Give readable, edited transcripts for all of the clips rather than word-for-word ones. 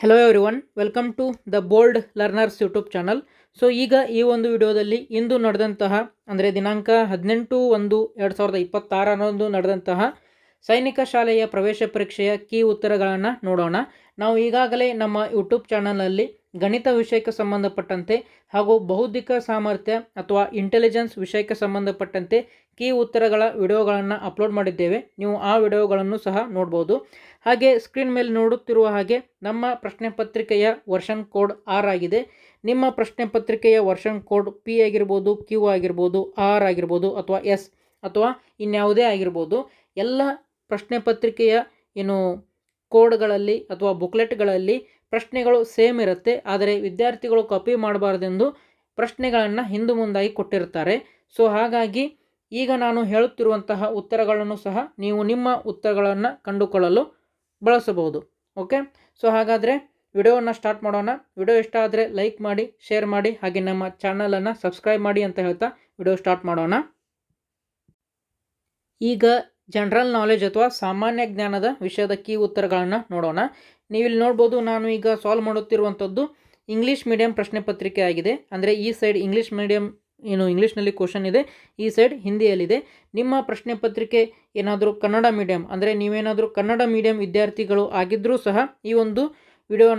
Hello everyone, welcome to the bold learners YouTube channel. So ಈಗ ಈ ಒಂದು ವಿಡಿಯೋದಲ್ಲಿ ಇಂದು ನಡೆದಂತಹ ಅಂದರೆ ದಿನಾಂಕ 18/1/2026 ನಡೆದಂತಹ ಸೈನಿಕ ಶಾಲೆಯ ಪ್ರವೇಶ ಪರೀಕ್ಷೆಯ ಕೀ ಉತ್ತರಗಳನ್ನು ನೋಡೋಣ. ನಾವು ಈಗಾಗಲೇ ನಮ್ಮ ಯೂಟ್ಯೂಬ್ ಚಾನಲಲ್ಲಿ ಗಣಿತ ವಿಷಯಕ್ಕೆ ಸಂಬಂಧಪಟ್ಟಂತೆ ಹಾಗೂ ಬೌದ್ಧಿಕ ಸಾಮರ್ಥ್ಯ ಅಥವಾ ಇಂಟೆಲಿಜೆನ್ಸ್ ವಿಷಯಕ್ಕೆ ಸಂಬಂಧಪಟ್ಟಂತೆ ಕೀ ಉತ್ತರಗಳ ವಿಡಿಯೋಗಳನ್ನು ಅಪ್ಲೋಡ್ ಮಾಡಿದ್ದೇವೆ. ನೀವು ಆ ವಿಡಿಯೋಗಳನ್ನು ಸಹ ನೋಡ್ಬೋದು. ಹಾಗೆ ಸ್ಕ್ರೀನ್ ಮೇಲೆ ನೋಡುತ್ತಿರುವ ಹಾಗೆ ನಮ್ಮ ಪ್ರಶ್ನೆ ಪತ್ರಿಕೆಯ ವರ್ಷನ್ ಕೋಡ್ ಆರ್ ಆಗಿದೆ. ನಿಮ್ಮ ಪ್ರಶ್ನೆ ಪತ್ರಿಕೆಯ ವರ್ಷನ್ ಕೋಡ್ ಪಿ ಆಗಿರ್ಬೋದು, ಕ್ಯೂ ಆಗಿರ್ಬೋದು, ಆರ್ ಆಗಿರ್ಬೋದು ಅಥವಾ ಎಸ್ ಅಥವಾ ಇನ್ಯಾವುದೇ ಆಗಿರ್ಬೋದು. ಎಲ್ಲ ಪ್ರಶ್ನೆ ಪತ್ರಿಕೆಯ ಏನು ಕೋಡ್ಗಳಲ್ಲಿ ಅಥವಾ ಬುಕ್ಲೆಟ್ಗಳಲ್ಲಿ ಪ್ರಶ್ನೆಗಳು ಸೇಮ್ ಇರುತ್ತೆ. ಆದರೆ ವಿದ್ಯಾರ್ಥಿಗಳು ಕಾಪಿ ಮಾಡಬಾರ್ದೆಂದು ಪ್ರಶ್ನೆಗಳನ್ನು ಹಿಂದು ಮುಂದಾಗಿ ಕೊಟ್ಟಿರ್ತಾರೆ. ಸೊ ಹಾಗಾಗಿ ಈಗ ನಾನು ಹೇಳುತ್ತಿರುವಂತಹ ಉತ್ತರಗಳನ್ನು ಸಹ ನೀವು ನಿಮ್ಮ ಉತ್ತರಗಳನ್ನು ಕಂಡುಕೊಳ್ಳಲು ಬಳಸಬಹುದು. ಓಕೆ, ಸೊ ಹಾಗಾದರೆ ವಿಡಿಯೋವನ್ನು ಸ್ಟಾರ್ಟ್ ಮಾಡೋಣ. ವಿಡಿಯೋ ಇಷ್ಟ ಆದರೆ ಲೈಕ್ ಮಾಡಿ, ಶೇರ್ ಮಾಡಿ, ಹಾಗೆ ನಮ್ಮ ಚಾನಲನ್ನು ಸಬ್ಸ್ಕ್ರೈಬ್ ಮಾಡಿ ಅಂತ ಹೇಳ್ತಾ ವಿಡಿಯೋ ಸ್ಟಾರ್ಟ್ ಮಾಡೋಣ. ಈಗ ಜನರಲ್ ನಾಲೆಜ್ ಅಥವಾ ಸಾಮಾನ್ಯ ಜ್ಞಾನದ ವಿಷಯದ ಕೀ ಉತ್ತರಗಳನ್ನು ನೋಡೋಣ. ನೀವಿಲ್ಲಿ ನೋಡ್ಬೋದು, ನಾನು ಈಗ ಸಾಲ್ವ್ ಮಾಡುತ್ತಿರುವಂಥದ್ದು ಇಂಗ್ಲೀಷ್ ಮೀಡಿಯಂ ಪ್ರಶ್ನೆ ಪತ್ರಿಕೆ ಆಗಿದೆ. ಅಂದರೆ ಈ ಸೈಡ್ ಇಂಗ್ಲೀಷ್ ಮೀಡಿಯಂ ಇಂಗ್ಲೀಷ್ನಲ್ಲಿ ಕ್ವಶನ್ ಇದೆ, ಈ ಸೈಡ್ ಹಿಂದಿಯಲ್ಲಿದೆ. ನಿಮ್ಮ ಪ್ರಶ್ನೆ ಪತ್ರಿಕೆ ಏನಾದರೂ ಕನ್ನಡ ಮೀಡಿಯಂ ಅಂದರೆ ನೀವೇನಾದರೂ ಕನ್ನಡ ಮೀಡಿಯಂ ವಿದ್ಯಾರ್ಥಿಗಳು ಆಗಿದ್ದರೂ ಸಹ ಈ ಒಂದು ವಿಡಿಯೋ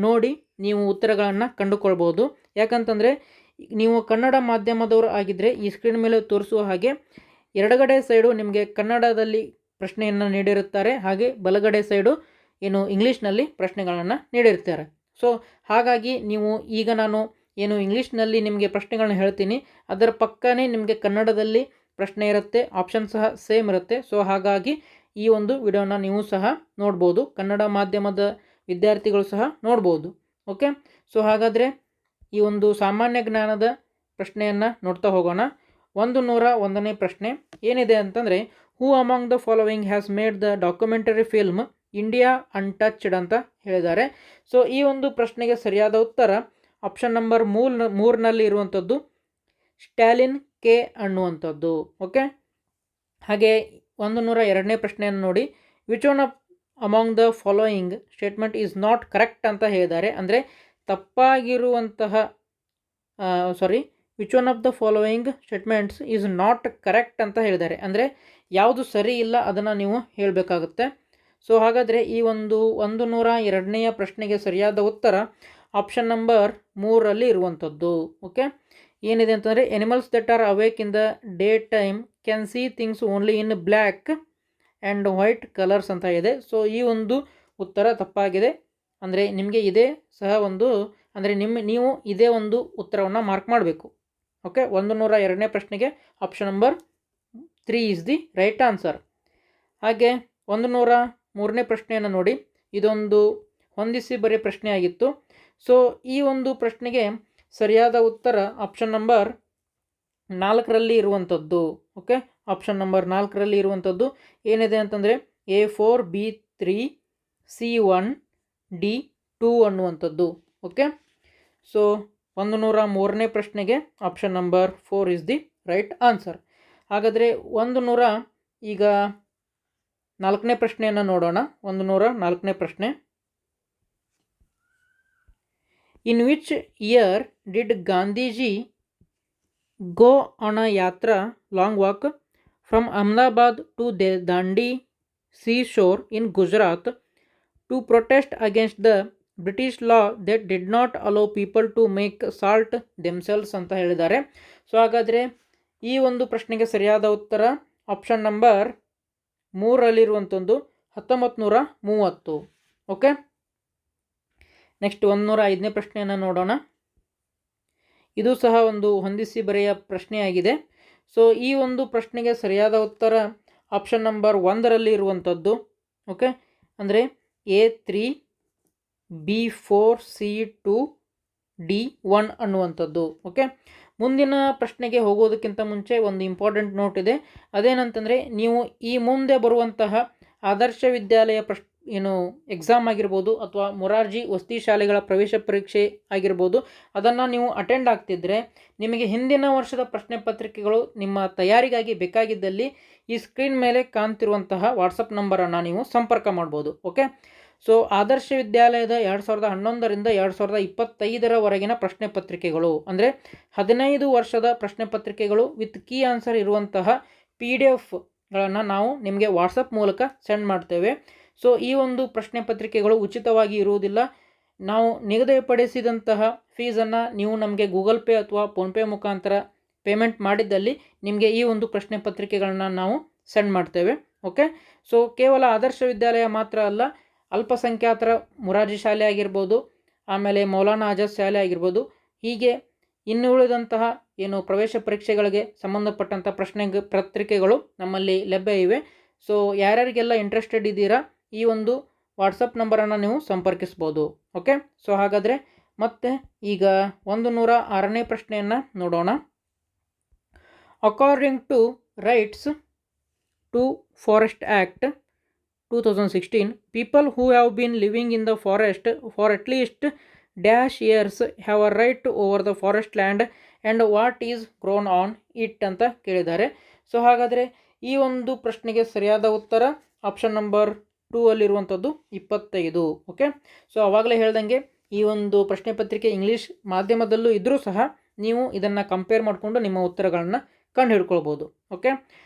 ನೋಡಿ ನೀವು ಉತ್ತರಗಳನ್ನು ಕಂಡುಕೊಳ್ಬೋದು. ಯಾಕಂತಂದರೆ ನೀವು ಕನ್ನಡ ಮಾಧ್ಯಮದವರು ಆಗಿದ್ದರೆ ಈ ಸ್ಕ್ರೀನ್ ಮೇಲೆ ತೋರಿಸುವ ಹಾಗೆ ಎಡಗಡೆ ಸೈಡು ನಿಮಗೆ ಕನ್ನಡದಲ್ಲಿ ಪ್ರಶ್ನೆಯನ್ನು ನೀಡಿರುತ್ತಾರೆ, ಹಾಗೆ ಬಲಗಡೆ ಸೈಡು ಇಂಗ್ಲೀಷ್ನಲ್ಲಿ ಪ್ರಶ್ನೆಗಳನ್ನು ನೀಡಿರ್ತಾರೆ. ಸೊ ಹಾಗಾಗಿ ನೀವು ಈಗ ನಾನು ಇಂಗ್ಲೀಷ್ನಲ್ಲಿ ನಿಮಗೆ ಪ್ರಶ್ನೆಗಳನ್ನ ಹೇಳ್ತೀನಿ, ಅದರ ಪಕ್ಕನೇ ನಿಮಗೆ ಕನ್ನಡದಲ್ಲಿ ಪ್ರಶ್ನೆ ಇರುತ್ತೆ, ಆಪ್ಷನ್ ಸಹ ಸೇಮ್ ಇರುತ್ತೆ. ಸೊ ಹಾಗಾಗಿ ಈ ಒಂದು ವಿಡಿಯೋನ ನೀವು ಸಹ ನೋಡ್ಬೋದು, ಕನ್ನಡ ಮಾಧ್ಯಮದ ವಿದ್ಯಾರ್ಥಿಗಳು ಸಹ ನೋಡ್ಬೋದು. ಓಕೆ, ಸೊ ಹಾಗಾದರೆ ಈ ಒಂದು ಸಾಮಾನ್ಯ ಜ್ಞಾನದ ಪ್ರಶ್ನೆಯನ್ನು ನೋಡ್ತಾ ಹೋಗೋಣ. 101ನೇ ಪ್ರಶ್ನೆ ಏನಿದೆ ಅಂತಂದರೆ, ಹೂ among the following has made the documentary film India untouched ಅಂತ ಹೇಳಿದ್ದಾರೆ. ಸೊ ಈ ಒಂದು ಪ್ರಶ್ನೆಗೆ ಸರಿಯಾದ ಉತ್ತರ ಆಪ್ಷನ್ ನಂಬರ್ 3ನಲ್ಲಿ ಇರುವಂಥದ್ದು ಸ್ಟ್ಯಾಲಿನ್ ಕೆ ಅನ್ನುವಂಥದ್ದು. ಓಕೆ, ಹಾಗೆ 102ನೇ ಪ್ರಶ್ನೆಯನ್ನು ನೋಡಿ, which one among the following statement is not correct ಅಂತ ಹೇಳಿದ್ದಾರೆ. ಅಂದರೆ ತಪ್ಪಾಗಿರುವಂತಹ which one of the following statements is not correct ಅಂತ ಹೇಳಿದ್ದಾರೆ. ಅಂದರೆ ಯಾವುದು ಸರಿ ಇಲ್ಲ ಅದನ್ನು ನೀವು ಹೇಳಬೇಕಾಗುತ್ತೆ. ಸೊ ಹಾಗಾದರೆ ಈ ಒಂದು 102ನೇ ಪ್ರಶ್ನೆಗೆ ಸರಿಯಾದ ಉತ್ತರ ಆಪ್ಷನ್ ನಂಬರ್ 3ರಲ್ಲಿ ಇರುವಂಥದ್ದು. ಓಕೆ, ಏನಿದೆ ಅಂತಂದರೆ animals that are awake in the day time can see things only in black and white colours ಅಂತ ಇದೆ. ಸೊ ಈ ಒಂದು ಉತ್ತರ ತಪ್ಪಾಗಿದೆ. ಅಂದರೆ ನಿಮಗೆ ಇದೇ ಸಹ ಒಂದು ಅಂದರೆ ನೀವು ಇದೇ ಒಂದು ಉತ್ತರವನ್ನು ಮಾರ್ಕ್ ಮಾಡಬೇಕು. ಓಕೆ, 102ನೇ ಪ್ರಶ್ನೆಗೆ option number 3 is the right answer. ಹಾಗೆ 103ನೇ ಪ್ರಶ್ನೆಯನ್ನು ನೋಡಿ, ಇದೊಂದು ಹೊಂದಿಸಿ ಬರೀ ಪ್ರಶ್ನೆ ಆಗಿತ್ತು. ಸೊ ಈ ಒಂದು ಪ್ರಶ್ನೆಗೆ ಸರಿಯಾದ ಉತ್ತರ ಆಪ್ಷನ್ ನಂಬರ್ 4ರಲ್ಲಿ ಇರುವಂಥದ್ದು. ಓಕೆ, ಆಪ್ಷನ್ ನಂಬರ್ 4ರಲ್ಲಿ ಇರುವಂಥದ್ದು ಏನಿದೆ ಅಂತಂದರೆ A4 B3 C1 D2 ಅನ್ನುವಂಥದ್ದು. ಓಕೆ, ಸೊ 103ನೇ ಪ್ರಶ್ನೆಗೆ option number 4 is the right answer. ಹಾಗಾದರೆ ಈಗ 4ನೇ ಪ್ರಶ್ನೆಯನ್ನು ನೋಡೋಣ. 104ನೇ ಪ್ರಶ್ನೆ, in which year did Gandhiji go on a yatra long walk from Ahmedabad to Dandi sea shore in Gujarat to protest against the British law that did not allow people to make salt themselves ಅಂತ ಹೇಳಿದ್ದಾರೆ. So ಹಾಗಾದರೆ ಈ ಒಂದು ಪ್ರಶ್ನೆಗೆ ಸರಿಯಾದ ಉತ್ತರ ಆಪ್ಷನ್ ನಂಬರ್ 3ರಲ್ಲಿರುವಂಥದ್ದು 1930. Okay, next 105ನೇ ಪ್ರಶ್ನೆಯನ್ನು ನೋಡೋಣ. ಇದು ಸಹ ಒಂದು ಹೊಂದಿಸಿ ಬರೆಯ ಪ್ರಶ್ನೆಯಾಗಿದೆ. ಸೊ ಈ ಒಂದು ಪ್ರಶ್ನೆಗೆ ಸರಿಯಾದ ಉತ್ತರ ಆಪ್ಷನ್ ನಂಬರ್ 1ರಲ್ಲಿ ಇರುವಂಥದ್ದು. ಓಕೆ, ಅಂದರೆ A3 B4 C2 D1 ಅನ್ನುವಂಥದ್ದು. ಓಕೆ, ಮುಂದಿನ ಪ್ರಶ್ನೆಗೆ ಹೋಗೋದಕ್ಕಿಂತ ಮುಂಚೆ ಒಂದು ಇಂಪಾರ್ಟೆಂಟ್ ನೋಟ್ ಇದೆ. ಅದೇನಂತಂದರೆ ನೀವು ಈ ಮುಂದೆ ಬರುವಂತಹ ಆದರ್ಶ ವಿದ್ಯಾಲಯ ಏನು ಎಕ್ಸಾಮ್ ಆಗಿರ್ಬೋದು ಅಥವಾ ಮೊರಾರ್ಜಿ ವಸತಿ ಶಾಲೆಗಳ ಪ್ರವೇಶ ಪರೀಕ್ಷೆ ಆಗಿರ್ಬೋದು, ಅದನ್ನು ನೀವು ಅಟೆಂಡ್ ಆಗ್ತಿದ್ದರೆ ನಿಮಗೆ ಹಿಂದಿನ ವರ್ಷದ ಪ್ರಶ್ನೆ ಪತ್ರಿಕೆಗಳು ನಿಮ್ಮ ತಯಾರಿಗಾಗಿ ಬೇಕಾಗಿದ್ದಲ್ಲಿ ಈ ಸ್ಕ್ರೀನ್ ಮೇಲೆ ಕಾಣ್ತಿರುವಂತಹ ವಾಟ್ಸಪ್ ನಂಬರನ್ನು ನೀವು ಸಂಪರ್ಕ ಮಾಡ್ಬೋದು. ಓಕೆ, ಸೊ ಆದರ್ಶ ವಿದ್ಯಾಲಯದ 2011ರಿಂದ 2025ರವರೆಗಿನ ಪ್ರಶ್ನೆ ಪತ್ರಿಕೆಗಳು ಅಂದರೆ 15 ವರ್ಷದ ಪ್ರಶ್ನೆ ಪತ್ರಿಕೆಗಳು ವಿತ್ ಕೀ ಆನ್ಸರ್ ಇರುವಂತಹ PDF ನಾವು ನಿಮಗೆ ವಾಟ್ಸಪ್ ಮೂಲಕ ಸೆಂಡ್ ಮಾಡ್ತೇವೆ. ಸೊ ಈ ಒಂದು ಪ್ರಶ್ನೆ ಪತ್ರಿಕೆಗಳು ಉಚಿತವಾಗಿ ಇರುವುದಿಲ್ಲ. ನಾವು ನಿಗದಿಪಡಿಸಿದಂತಹ ಫೀಸನ್ನು ನೀವು ನಮಗೆ ಗೂಗಲ್ ಪೇ ಅಥವಾ ಫೋನ್ಪೇ ಮುಖಾಂತರ ಪೇಮೆಂಟ್ ಮಾಡಿದ್ದಲ್ಲಿ ನಿಮಗೆ ಈ ಒಂದು ಪ್ರಶ್ನೆ ಪತ್ರಿಕೆಗಳನ್ನ ನಾವು ಸೆಂಡ್ ಮಾಡ್ತೇವೆ. ಓಕೆ, ಸೊ ಕೇವಲ ಆದರ್ಶ ವಿದ್ಯಾಲಯ ಮಾತ್ರ ಅಲ್ಲ, ಅಲ್ಪಸಂಖ್ಯಾತರ ಮೊರಾರ್ಜಿ ಶಾಲೆ ಆಗಿರ್ಬೋದು, ಆಮೇಲೆ ಮೌಲಾನಾ ಆಜಾದ್ ಶಾಲೆ ಆಗಿರ್ಬೋದು, ಹೀಗೆ ಇನ್ನು ಉಳಿದಂತಹ ಏನು ಪ್ರವೇಶ ಪರೀಕ್ಷೆಗಳಿಗೆ ಸಂಬಂಧಪಟ್ಟಂಥ ಪ್ರಶ್ನೆ ಪತ್ರಿಕೆಗಳು ನಮ್ಮಲ್ಲಿ ಲಭ್ಯ ಇವೆ. ಸೊ ಯಾರ್ಯಾರಿಗೆಲ್ಲ ಇಂಟ್ರೆಸ್ಟೆಡ್ ಇದ್ದೀರಾ ಈ ಒಂದು ವಾಟ್ಸಪ್ ನಂಬರನ್ನು ನೀವು ಸಂಪರ್ಕಿಸ್ಬೋದು. ಓಕೆ, ಸೊ ಹಾಗಾದರೆ ಮತ್ತೆ ಈಗ 106ನೇ ಪ್ರಶ್ನೆಯನ್ನು ನೋಡೋಣ. According to rights to forest act 2016, people who have been living in the forest for at least dash years have a right over the forest land and what is grown on it ಅಂತ ಕೇಳಿದ್ದಾರೆ. So ಹಾಗಾದರೆ ಈ ಒಂದು ಪ್ರಶ್ನೆಗೆ ಸರಿಯಾದ ಉತ್ತರ option number 2 ಅಲ್ಲಿರುವಂಥದ್ದು 25. Okay, so ಆವಾಗಲೇ ಹೇಳ್ದಂಗೆ ಈ ಒಂದು ಪ್ರಶ್ನೆ ಪತ್ರಿಕೆ ಇಂಗ್ಲೀಷ್ ಮಾಧ್ಯಮದಲ್ಲೂ ಇದ್ದರೂ ಸಹ ನೀವು ಇದನ್ನು ಕಂಪೇರ್ ಮಾಡಿಕೊಂಡು ನಿಮ್ಮ ಉತ್ತರಗಳನ್ನು ಕಂಡು ಹಿಡ್ಕೊಳ್ಬೋದು. ಓಕೆ,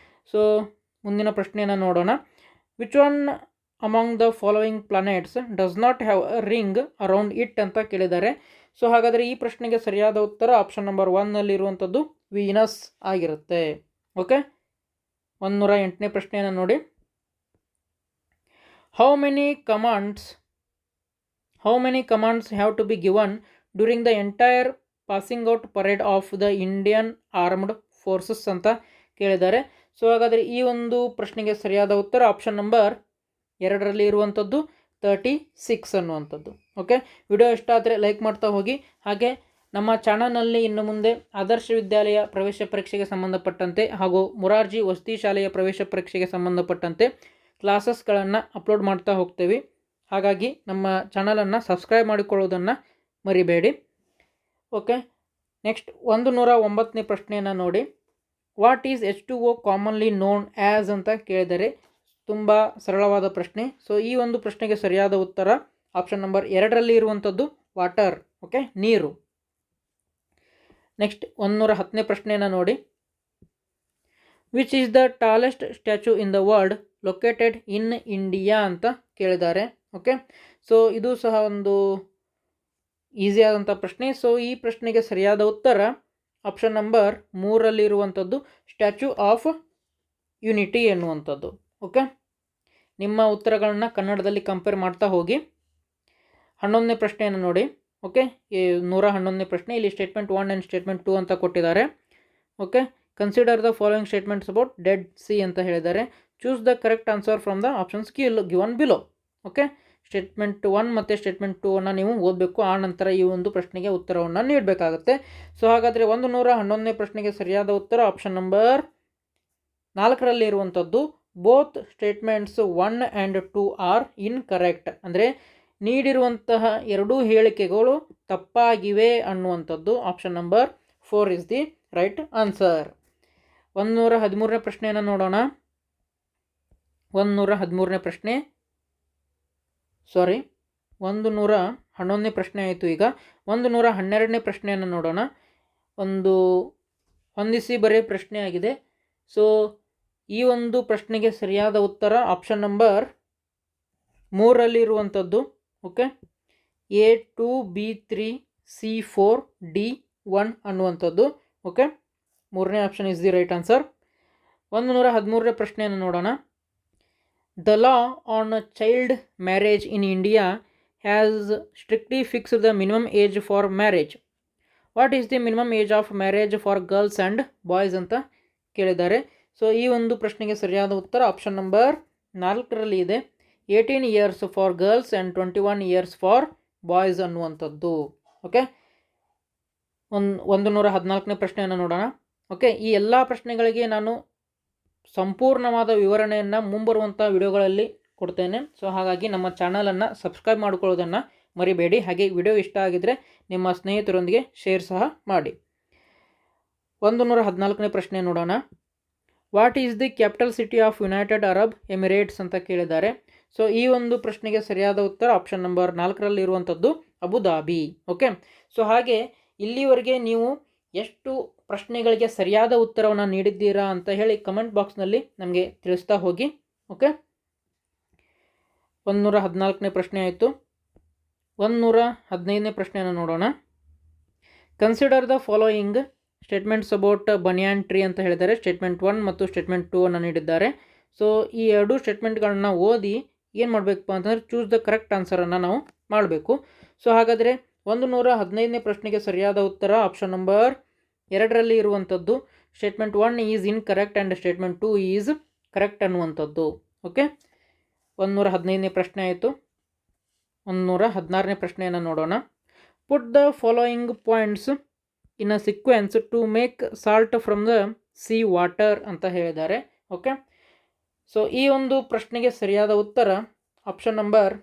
ಸೊ ಮುಂದಿನ ಪ್ರಶ್ನೆಯನ್ನು ನೋಡೋಣ. Which one among the following planets does not have a ring around it ಅಂತ ಕೇಳಿದ್ದಾರೆ. ಸೊ ಹಾಗಾದರೆ ಈ ಪ್ರಶ್ನೆಗೆ ಸರಿಯಾದ ಉತ್ತರ ಆಪ್ಷನ್ ನಂಬರ್ 1ನಲ್ಲಿರುವಂಥದ್ದು ವೀನಸ್ ಆಗಿರುತ್ತೆ. ಓಕೆ, 108ನೇ ಪ್ರಶ್ನೆಯನ್ನು ನೋಡಿ. How many commands have to be given during the entire passing out parade of the Indian armed forces ಅಂತ ಕೇಳಿದ್ದಾರೆ. ಸೊ ಹಾಗಾದರೆ ಈ ಒಂದು ಪ್ರಶ್ನೆಗೆ ಸರಿಯಾದ ಉತ್ತರ ಆಪ್ಷನ್ ನಂಬರ್ 2ರಲ್ಲಿ ಇರುವಂಥದ್ದು 36 ಅನ್ನುವಂಥದ್ದು. ಓಕೆ, ವಿಡಿಯೋ ಇಷ್ಟ ಆದರೆ ಲೈಕ್ ಮಾಡ್ತಾ ಹೋಗಿ. ಹಾಗೆ ನಮ್ಮ ಚಾನಲ್ನಲ್ಲಿ ಇನ್ನು ಮುಂದೆ ಆದರ್ಶ ವಿದ್ಯಾಲಯ ಪ್ರವೇಶ ಪರೀಕ್ಷೆಗೆ ಸಂಬಂಧಪಟ್ಟಂತೆ ಹಾಗೂ ಮೊರಾರ್ಜಿ ವಸತಿ ಶಾಲೆಯ ಪ್ರವೇಶ ಪರೀಕ್ಷೆಗೆ ಸಂಬಂಧಪಟ್ಟಂತೆ ಕ್ಲಾಸಸ್ಗಳನ್ನು ಅಪ್ಲೋಡ್ ಮಾಡ್ತಾ ಹೋಗ್ತೇವೆ. ಹಾಗಾಗಿ ನಮ್ಮ ಚಾನಲನ್ನು ಸಬ್ಸ್ಕ್ರೈಬ್ ಮಾಡಿಕೊಳ್ಳೋದನ್ನು ಮರಿಬೇಡಿ. ಓಕೆ, ನೆಕ್ಸ್ಟ್ 109ನೇ ಪ್ರಶ್ನೆಯನ್ನು ನೋಡಿ. What is H2O commonly known as ಅಂತ ಕೇಳಿದರೆ ತುಂಬ ಸರಳವಾದ ಪ್ರಶ್ನೆ. ಸೊ ಈ ಒಂದು ಪ್ರಶ್ನೆಗೆ ಸರಿಯಾದ ಉತ್ತರ ಆಪ್ಷನ್ ನಂಬರ್ 2ರಲ್ಲಿ ಇರುವಂಥದ್ದು ವಾಟರ್. ಓಕೆ, ನೀರು. ನೆಕ್ಸ್ಟ್ 110ನೇ ಪ್ರಶ್ನೆಯನ್ನು ನೋಡಿ. Which is the tallest statue in the world located in India ಅಂತ ಕೇಳಿದ್ದಾರೆ. ಓಕೆ, ಸೊ ಇದು ಸಹ ಒಂದು ಈಸಿಯಾದಂಥ ಪ್ರಶ್ನೆ. ಸೊ ಈ ಪ್ರಶ್ನೆಗೆ ಸರಿಯಾದ ಉತ್ತರ ಆಪ್ಷನ್ ನಂಬರ್ 3ರಲ್ಲಿರುವಂಥದ್ದು ಸ್ಟ್ಯಾಚ್ಯೂ ಆಫ್ ಯುನಿಟಿ ಎನ್ನುವಂಥದ್ದು. ಓಕೆ, ನಿಮ್ಮ ಉತ್ತರಗಳನ್ನು ಕನ್ನಡದಲ್ಲಿ ಕಂಪೇರ್ ಮಾಡ್ತಾ ಹೋಗಿ. 11ನೇ ಪ್ರಶ್ನೆಯನ್ನು ನೋಡಿ. ಓಕೆ, 111ನೇ ಪ್ರಶ್ನೆ. ಇಲ್ಲಿ ಸ್ಟೇಟ್ಮೆಂಟ್ 1 ಆ್ಯಂಡ್ ಸ್ಟೇಟ್ಮೆಂಟ್ 2 ಅಂತ ಕೊಟ್ಟಿದ್ದಾರೆ. Okay, consider the following statements about dead C ಅಂತ ಹೇಳಿದ್ದಾರೆ. Choose the correct answer from the options given below. Okay, statement 1 ಮತ್ತು ಸ್ಟೇಟ್ಮೆಂಟ್ 2 ನೀವು ಓದಬೇಕು. ಆ ನಂತರ ಈ ಒಂದು ಪ್ರಶ್ನೆಗೆ ಉತ್ತರವನ್ನು ನೀಡಬೇಕಾಗುತ್ತೆ. ಸೊ ಹಾಗಾದರೆ 111ನೇ ಪ್ರಶ್ನೆಗೆ ಸರಿಯಾದ ಉತ್ತರ ಆಪ್ಷನ್ ನಂಬರ್ 4ರಲ್ಲಿ ಇರುವಂಥದ್ದು both statements 1 and 2 are incorrect. ಅಂದರೆ ನೀಡಿರುವಂತಹ ಎರಡೂ ಹೇಳಿಕೆಗಳು ತಪ್ಪಾಗಿವೆ ಅನ್ನುವಂಥದ್ದು. Option number 4 is the right answer. 113ನೇ ಪ್ರಶ್ನೆಯನ್ನು ನೋಡೋಣ. 113ನೇ ಪ್ರಶ್ನೆ 111ನೇ ಪ್ರಶ್ನೆ ಆಯಿತು. ಈಗ 112ನೇ ಪ್ರಶ್ನೆಯನ್ನು ನೋಡೋಣ. ಒಂದು ಹೊಂದಿಸಿ ಬರೆಯ ಪ್ರಶ್ನೆ ಆಗಿದೆ. ಸೊ ಈ ಒಂದು ಪ್ರಶ್ನೆಗೆ ಸರಿಯಾದ ಉತ್ತರ option number 3ರಲ್ಲಿರುವಂಥದ್ದು. Okay, A2 B3 C4 D1 ಅನ್ನುವಂಥದ್ದು. ಓಕೆ, 3ನೇ option is the right answer. 113ನೇ ಪ್ರಶ್ನೆಯನ್ನು ನೋಡೋಣ. The law on child marriage in India has strictly fixed the minimum age for marriage. What is the minimum age of marriage for girls and boys ಅಂತ ಕೇಳಿದ್ದಾರೆ. So ಈ ಒಂದು ಪ್ರಶ್ನೆಗೆ ಸರಿಯಾದ ಉತ್ತರ ಆಪ್ಷನ್ ನಂಬರ್ 4ರಲ್ಲಿ ಇದೆ. 18 years for girls and 21 years for boys ಅನ್ನುವಂಥದ್ದು. Okay, 114ನೇ ಪ್ರಶ್ನೆಯನ್ನು ನೋಡೋಣ. ಓಕೆ, ಈ ಎಲ್ಲ ಪ್ರಶ್ನೆಗಳಿಗೆ ನಾನು ಸಂಪೂರ್ಣವಾದ ವಿವರಣೆಯನ್ನು ಮುಂಬರುವಂಥ ವಿಡಿಯೋಗಳಲ್ಲಿ ಕೊಡ್ತೇನೆ. ಸೊ ಹಾಗಾಗಿ ನಮ್ಮ ಚಾನಲನ್ನು ಸಬ್ಸ್ಕ್ರೈಬ್ ಮಾಡ್ಕೊಳ್ಳೋದನ್ನು ಮರಿಬೇಡಿ. ಹಾಗೆ ವಿಡಿಯೋ ಇಷ್ಟ ಆಗಿದ್ದರೆ ನಿಮ್ಮ ಸ್ನೇಹಿತರೊಂದಿಗೆ ಶೇರ್ ಸಹ ಮಾಡಿ. 114ನೇ ಪ್ರಶ್ನೆ ನೋಡೋಣ. What is the capital city of United Arab Emirates ಅಂತ ಕೇಳಿದ್ದಾರೆ. ಸೊ ಈ ಒಂದು ಪ್ರಶ್ನೆಗೆ ಸರಿಯಾದ ಉತ್ತರ ಆಪ್ಷನ್ ನಂಬರ್ 4ರಲ್ಲಿ ಇರುವಂಥದ್ದು ಅಬುಧಾಬಿ. ಓಕೆ, ಸೊ ಹಾಗೆ ಇಲ್ಲಿವರೆಗೆ ನೀವು ಎಷ್ಟು ಪ್ರಶ್ನೆಗಳಿಗೆ ಸರಿಯಾದ ಉತ್ತರವನ್ನು ನೀಡಿದ್ದೀರಾ ಅಂತ ಹೇಳಿ ಕಮೆಂಟ್ ಬಾಕ್ಸ್ನಲ್ಲಿ ನಮಗೆ ತಿಳಿಸ್ತಾ ಹೋಗಿ. ಓಕೆ, 114ನೇ ಪ್ರಶ್ನೆ ಆಯಿತು. 115ನೇ ಪ್ರಶ್ನೆಯನ್ನು ನೋಡೋಣ. Consider the following statements about banyan tree ಅಂತ ಹೇಳಿದ್ದಾರೆ. ಸ್ಟೇಟ್ಮೆಂಟ್ 1 ಮತ್ತು ಸ್ಟೇಟ್ಮೆಂಟ್ 2 ಅನ್ನು ನೀಡಿದ್ದಾರೆ. ಸೊ ಈ ಎರಡು ಸ್ಟೇಟ್ಮೆಂಟ್ಗಳನ್ನ ಓದಿ ಏನು ಮಾಡಬೇಕಪ್ಪ ಅಂತಂದರೆ ಚೂಸ್ ದ ಕರೆಕ್ಟ್ ಆನ್ಸರನ್ನು ನಾವು ಮಾಡಬೇಕು. ಸೊ ಹಾಗಾದರೆ 115ನೇ ಪ್ರಶ್ನೆಗೆ ಸರಿಯಾದ ಉತ್ತರ ಆಪ್ಷನ್ ನಂಬರ್ 2ರಲ್ಲಿ ಇರುವಂಥದ್ದು statement 1 is incorrect and statement 2 is correct ಅನ್ನುವಂಥದ್ದು. ಓಕೆ, 115ನೇ ಪ್ರಶ್ನೆ ಆಯಿತು. 116ನೇ ಪ್ರಶ್ನೆಯನ್ನು ನೋಡೋಣ. Put the following points in a sequence to make salt from the sea water ಅಂತ ಹೇಳಿದ್ದಾರೆ. ಓಕೆ, ಸೊ ಈ ಒಂದು ಪ್ರಶ್ನೆಗೆ ಸರಿಯಾದ ಉತ್ತರ ಆಪ್ಷನ್ ನಂಬರ್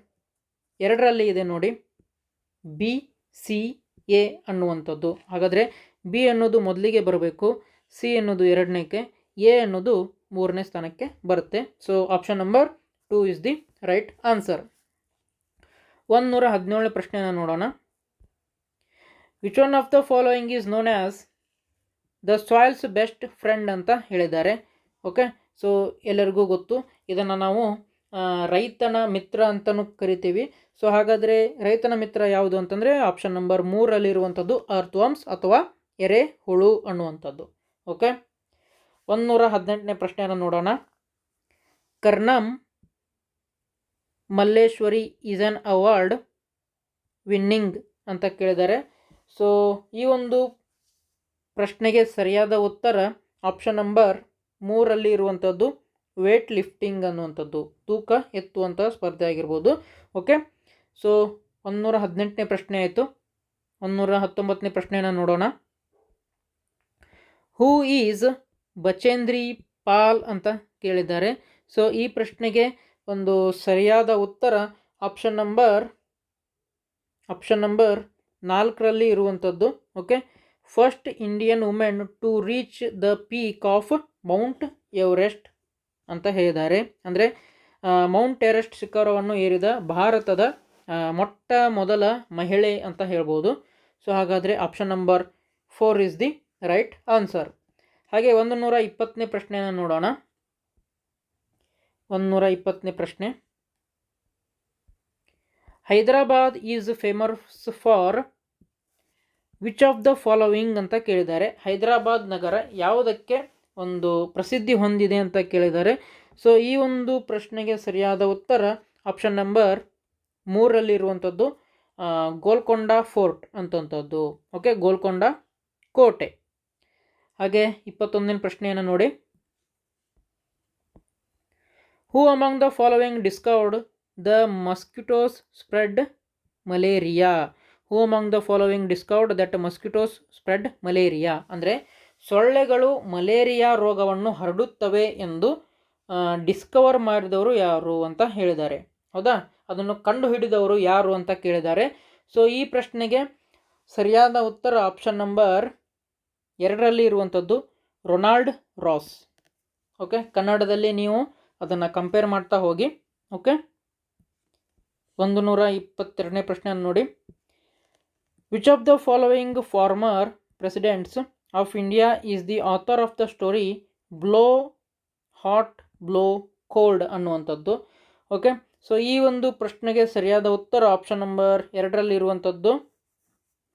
2ರಲ್ಲಿ ಇದೆ ನೋಡಿ, ಬಿ ಸಿ ಎ ಅನ್ನುವಂಥದ್ದು. ಹಾಗಾದರೆ ಬಿ ಅನ್ನೋದು ಮೊದಲಿಗೆ ಬರಬೇಕು, ಸಿ ಅನ್ನೋದು 2ನೇಕ್ಕೆ, ಎ ಅನ್ನೋದು 3ನೇ ಸ್ಥಾನಕ್ಕೆ ಬರುತ್ತೆ. So option number 2 is the right answer. 117ನೇ ಪ್ರಶ್ನೆಯನ್ನು ನೋಡೋಣ. Which one of the following is known as the soil's best friend ಅಂತ ಹೇಳಿದ್ದಾರೆ. ಓಕೆ, ಸೊ ಎಲ್ಲರಿಗೂ ಗೊತ್ತು, ಇದನ್ನು ನಾವು ರೈತನ ಮಿತ್ರ ಅಂತಲೂ ಕರಿತೀವಿ. ಸೊ ಹಾಗಾದರೆ ರೈತನ ಮಿತ್ರ ಯಾವುದು ಅಂತಂದರೆ ಆಪ್ಷನ್ ನಂಬರ್ 3ರಲ್ಲಿರುವಂಥದ್ದು ಅರ್ಥ್ವಾಮ್ಸ್ ಅಥವಾ ಎರೆಹುಳು ಅನ್ನುವಂಥದ್ದು. ಓಕೆ, 118ನೇ ಪ್ರಶ್ನೆಯನ್ನು ನೋಡೋಣ. Karnam Malleswari is an award winning ಅಂತ ಕೇಳಿದ್ದಾರೆ. ಸೊ ಈ ಒಂದು ಪ್ರಶ್ನೆಗೆ ಸರಿಯಾದ ಉತ್ತರ ಆಪ್ಷನ್ ನಂಬರ್ 3ರಲ್ಲಿ ಇರುವಂಥದ್ದು ವೇಟ್ ಲಿಫ್ಟಿಂಗ್ ಅನ್ನುವಂಥದ್ದು, ತೂಕ ಎತ್ತುವಂಥ ಸ್ಪರ್ಧೆ ಆಗಿರ್ಬೋದು. ಓಕೆ, ಸೊ 118ನೇ ಪ್ರಶ್ನೆ ಆಯಿತು. 119ನೇ ಪ್ರಶ್ನೆಯನ್ನು ನೋಡೋಣ. ಹೂ ಈಸ್ ಬಚೇಂದ್ರಿ ಪಾಲ್ ಅಂತ ಕೇಳಿದ್ದಾರೆ. ಸೊ ಈ ಪ್ರಶ್ನೆಗೆ ಒಂದು ಸರಿಯಾದ ಉತ್ತರ ಆಪ್ಷನ್ ನಂಬರ್ 4ರಲ್ಲಿ ಇರುವಂಥದ್ದು. Okay, first Indian women to reach the peak of Mount Everest ಅಂತ ಹೇಳಿದ್ದಾರೆ. ಅಂದರೆ ಮೌಂಟ್ ಎವರೆಸ್ಟ್ ಶಿಖರವನ್ನು ಏರಿದ ಭಾರತದ ಮೊಟ್ಟ ಮೊದಲ ಮಹಿಳೆ ಅಂತ ಹೇಳ್ಬೋದು. ಸೊ ಹಾಗಾದರೆ option number 4 is the right answer. ಹಾಗೆ 120ನೇ ಪ್ರಶ್ನೆಯನ್ನು ನೋಡೋಣ. 120ನೇ ಪ್ರಶ್ನೆ. Hyderabad is famous for which of the following ಅಂತ ಕೇಳಿದ್ದಾರೆ. ಹೈದರಾಬಾದ್ ನಗರ ಯಾವುದಕ್ಕೆ ಒಂದು ಪ್ರಸಿದ್ಧಿ ಹೊಂದಿದೆ ಅಂತ ಕೇಳಿದ್ದಾರೆ. ಸೊ ಈ ಒಂದು ಪ್ರಶ್ನೆಗೆ ಸರಿಯಾದ ಉತ್ತರ ಆಪ್ಷನ್ ನಂಬರ್ 3ರಲ್ಲಿರುವಂಥದ್ದು ಗೋಲ್ಕೊಂಡ ಫೋರ್ಟ್ ಅಂತಂಥದ್ದು. ಓಕೆ, ಗೋಲ್ಕೊಂಡ ಕೋಟೆ. ಹಾಗೆ 21ನೇ ಪ್ರಶ್ನೆಯನ್ನು ನೋಡಿ. Who among the following discovered the mosquitoes spread malaria. Who among the following discovered that mosquitoes spread malaria ಅಂದರೆ ಸೊಳ್ಳೆಗಳು ಮಲೇರಿಯಾ ರೋಗವನ್ನು ಹರಡುತ್ತವೆ ಎಂದು ಡಿಸ್ಕವರ್ ಮಾಡಿದವರು ಯಾರು ಅಂತ ಹೇಳಿದ್ದಾರೆ. ಹೌದಾ, ಅದನ್ನು ಕಂಡು ಹಿಡಿದವರು ಯಾರು ಅಂತ ಕೇಳಿದ್ದಾರೆ. ಸೊ ಈ ಪ್ರಶ್ನೆಗೆ ಸರಿಯಾದ ಉತ್ತರ ಆಪ್ಷನ್ ನಂಬರ್ 2ರಲ್ಲಿ ಇರುವಂಥದ್ದು ರೊನಾಲ್ಡ್ ರಾಸ್. ಓಕೆ, ಕನ್ನಡದಲ್ಲಿ ನೀವು ಅದನ್ನು ಕಂಪೇರ್ ಮಾಡ್ತಾ ಹೋಗಿ. ಓಕೆ, 122ನೇ ಪ್ರಶ್ನೆಯನ್ನು ನೋಡಿ. Which of the following farmer presidents of India is the author of the story blow hot blow cold ಅನ್ನುವಂಥದ್ದು. ಓಕೆ, ಸೊ ಈ ಒಂದು ಪ್ರಶ್ನೆಗೆ ಸರಿಯಾದ ಉತ್ತರ ಆಪ್ಷನ್ ನಂಬರ್ 2ರಲ್ಲಿ ಇರುವಂಥದ್ದು.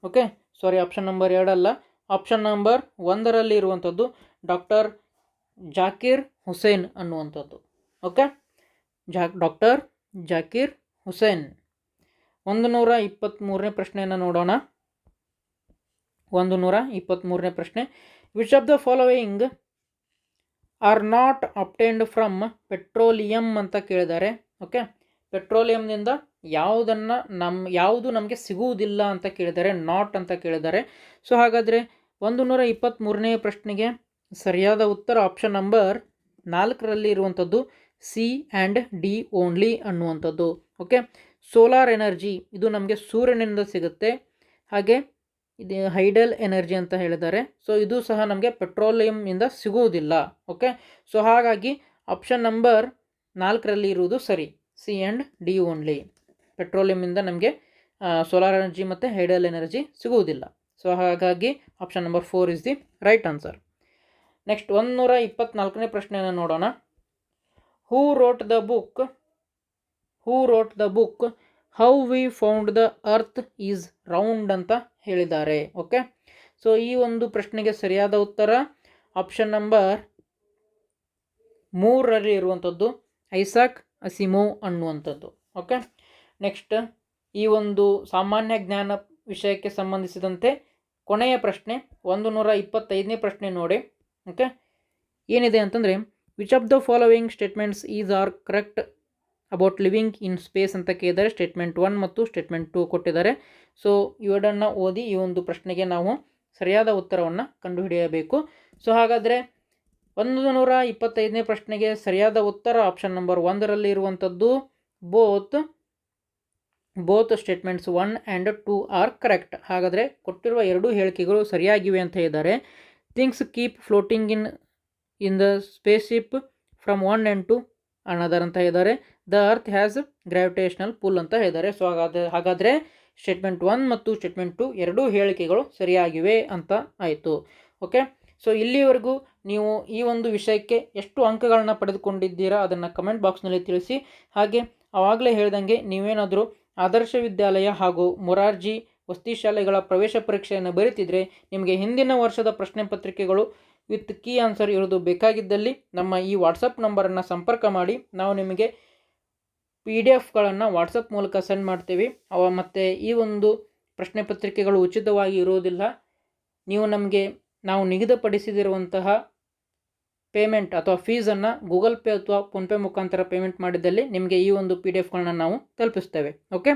ಓಕೆ, ಸಾರಿ, ಆಪ್ಷನ್ ನಂಬರ್ 2 ಅಲ್ಲ, ಆಪ್ಷನ್ ನಂಬರ್ 1ರಲ್ಲಿ ಇರುವಂಥದ್ದು ಡಾಕ್ಟರ್ ಜಾಕಿರ್ ಹುಸೇನ್ ಅನ್ನುವಂಥದ್ದು. Okay, doctor Zakir Hussain. 123ನೇ ಪ್ರಶ್ನೆಯನ್ನು ನೋಡೋಣ. 123ನೇ ಪ್ರಶ್ನೆ. Which of the following are not obtained from petroleum ಅಂತ ಕೇಳಿದ್ದಾರೆ. ಓಕೆ, ಪೆಟ್ರೋಲಿಯಂನಿಂದ ಯಾವುದು ನಮಗೆ ಸಿಗುವುದಿಲ್ಲ ಅಂತ ಕೇಳಿದ್ದಾರೆ, ನಾಟ್ ಅಂತ ಕೇಳಿದ್ದಾರೆ. ಸೊ ಹಾಗಾದರೆ 123ನೇ ಪ್ರಶ್ನೆಗೆ ಸರಿಯಾದ ಉತ್ತರ ಆಪ್ಷನ್ ನಂಬರ್ 4ರಲ್ಲಿ ಇರುವಂಥದ್ದು ಸಿ ಆ್ಯಂಡ್ ಡಿ ಓನ್ಲಿ ಅನ್ನುವಂಥದ್ದು. ಓಕೆ, ಸೋಲಾರ್ ಎನರ್ಜಿ ಇದು ನಮಗೆ ಸೂರ್ಯನಿಂದ ಸಿಗುತ್ತೆ. ಹಾಗೆ ಇದು ಹೈಡಲ್ ಎನರ್ಜಿ ಅಂತ ಹೇಳಿದ್ದಾರೆ. ಸೊ ಇದು ಸಹ ನಮಗೆ ಪೆಟ್ರೋಲಿಯಂನಿಂದ ಸಿಗುವುದಿಲ್ಲ. ಓಕೆ, ಸೊ ಹಾಗಾಗಿ ಆಪ್ಷನ್ ನಂಬರ್ 4ರಲ್ಲಿ ಇರುವುದು ಸರಿ, ಸಿ ಆ್ಯಂಡ್ ಡಿ ಓನ್ಲಿ. ಪೆಟ್ರೋಲಿಯಂನಿಂದ ನಮಗೆ ಸೋಲಾರ್ ಎನರ್ಜಿ ಮತ್ತು ಹೈಡಲ್ ಎನರ್ಜಿ ಸಿಗುವುದಿಲ್ಲ. ಸೊ ಹಾಗಾಗಿ option number 4 is the right answer. Next 124ನೇ ಪ್ರಶ್ನೆಯನ್ನು ನೋಡೋಣ. Who wrote the book how we found the earth is round ಅಂತ ಹೇಳಿದ್ದಾರೆ. ಓಕೆ, ಸೊ ಈ ಒಂದು ಪ್ರಶ್ನೆಗೆ ಸರಿಯಾದ ಉತ್ತರ ಆಪ್ಷನ್ ನಂಬರ್ 3ರಲ್ಲಿ ಇರುವಂಥದ್ದು ಐಸಾಕ್ ಅಸಿಮೋವ್ ಅನ್ನುವಂಥದ್ದು. ಓಕೆ, ನೆಕ್ಸ್ಟ್ ಈ ಒಂದು ಸಾಮಾನ್ಯ ಜ್ಞಾನ ವಿಷಯಕ್ಕೆ ಸಂಬಂಧಿಸಿದಂತೆ ಕೊನೆಯ ಪ್ರಶ್ನೆ 125ನೇ ಪ್ರಶ್ನೆ ನೋಡಿ. ಓಕೆ, ಏನಿದೆ ಅಂತಂದರೆ which of the following statements is are correct about living in space ಅಂತ ಕೇಳಿದ್ದಾರೆ. ಸ್ಟೇಟ್ಮೆಂಟ್ 1 ಮತ್ತು ಸ್ಟೇಟ್ಮೆಂಟ್ 2 ಕೊಟ್ಟಿದ್ದಾರೆ. ಸೊ ಇವೆರಡನ್ನು ಓದಿ ಈ ಒಂದು ಪ್ರಶ್ನೆಗೆ ನಾವು ಸರಿಯಾದ ಉತ್ತರವನ್ನು ಕಂಡುಹಿಡಿಯಬೇಕು. ಸೊ ಹಾಗಾದರೆ 125ನೇ ಪ್ರಶ್ನೆಗೆ ಸರಿಯಾದ ಉತ್ತರ ಆಪ್ಷನ್ ನಂಬರ್ 1ರಲ್ಲಿ ಇರುವಂಥದ್ದು both statements 1 and 2 are correct. ಹಾಗಾದರೆ ಕೊಟ್ಟಿರುವ ಎರಡೂ ಹೇಳಿಕೆಗಳು ಸರಿಯಾಗಿವೆ ಅಂತ ಹೇಳಿದ್ದಾರೆ. Things keep floating in the spaceship from 1 and 2 another ಅಂತ ಹೇಳಿದ್ದಾರೆ. The earth has gravitational full ಅಂತ ಹೇಳಿದ್ದಾರೆ. ಸೊ ಹಾಗಾದರೆ ಸ್ಟೇಟ್ಮೆಂಟ್ 1 ಮತ್ತು ಸ್ಟೇಟ್ಮೆಂಟ್ 2 ಎರಡೂ ಹೇಳಿಕೆಗಳು ಸರಿಯಾಗಿವೆ ಅಂತ ಆಯಿತು. ಓಕೆ, ಸೊ ಇಲ್ಲಿವರೆಗೂ ನೀವು ಈ ಒಂದು ವಿಷಯಕ್ಕೆ ಎಷ್ಟು ಅಂಕಗಳನ್ನ ಪಡೆದುಕೊಂಡಿದ್ದೀರಾ ಅದನ್ನು ಕಮೆಂಟ್ ಬಾಕ್ಸ್ನಲ್ಲಿ ತಿಳಿಸಿ. ಹಾಗೆ ಆವಾಗಲೇ ಹೇಳ್ದಂಗೆ ನೀವೇನಾದರೂ ಆದರ್ಶ ವಿದ್ಯಾಲಯ ಹಾಗೂ ಮೊರಾರ್ಜಿ ವಸತಿ ಶಾಲೆಗಳ ಪ್ರವೇಶ ಪರೀಕ್ಷೆಯನ್ನು ಬರೀತಿದ್ರೆ ನಿಮಗೆ ಹಿಂದಿನ ವರ್ಷದ ಪ್ರಶ್ನೆ ಪತ್ರಿಕೆಗಳು ವಿತ್ ಕೀ ಆನ್ಸರ್ ಇರೋದು ಬೇಕಾಗಿದ್ದಲ್ಲಿ ನಮ್ಮ ಈ ವಾಟ್ಸಪ್ ನಂಬರನ್ನು ಸಂಪರ್ಕ ಮಾಡಿ. ನಾವು ನಿಮಗೆ PDF ವಾಟ್ಸಪ್ ಮೂಲಕ ಸೆಂಡ್ ಮಾಡ್ತೀವಿ. ಮತ್ತು ಈ ಒಂದು ಪ್ರಶ್ನೆ ಪತ್ರಿಕೆಗಳು ಉಚಿತವಾಗಿ ಇರುವುದಿಲ್ಲ. ನೀವು ನಮಗೆ ನಾವು ನಿಗದಿಪಡಿಸಿದಿರುವಂತಹ ಪೇಮೆಂಟ್ ಅಥವಾ ಫೀಸನ್ನು ಗೂಗಲ್ ಪೇ ಅಥವಾ ಫೋನ್ಪೇ ಮುಖಾಂತರ ಪೇಮೆಂಟ್ ಮಾಡಿದಲ್ಲಿ ನಿಮಗೆ ಈ ಒಂದು PDF ನಾವು ತಲುಪಿಸ್ತೇವೆ. ಓಕೆ,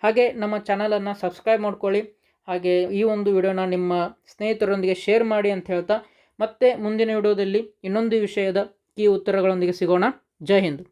ಹಾಗೆ ನಮ್ಮ ಚಾನಲನ್ನು ಸಬ್ಸ್ಕ್ರೈಬ್ ಮಾಡ್ಕೊಳ್ಳಿ. ಹಾಗೆ ಈ ಒಂದು ವಿಡಿಯೋನ ನಿಮ್ಮ ಸ್ನೇಹಿತರೊಂದಿಗೆ ಶೇರ್ ಮಾಡಿ ಅಂತ ಹೇಳ್ತಾ ಮತ್ತೆ ಮುಂದಿನ ವಿಡಿಯೋದಲ್ಲಿ ಇನ್ನೊಂದು ವಿಷಯದ ಕೀ ಉತ್ತರಗಳೊಂದಿಗೆ ಸಿಗೋಣ. ಜೈ ಹಿಂದ್.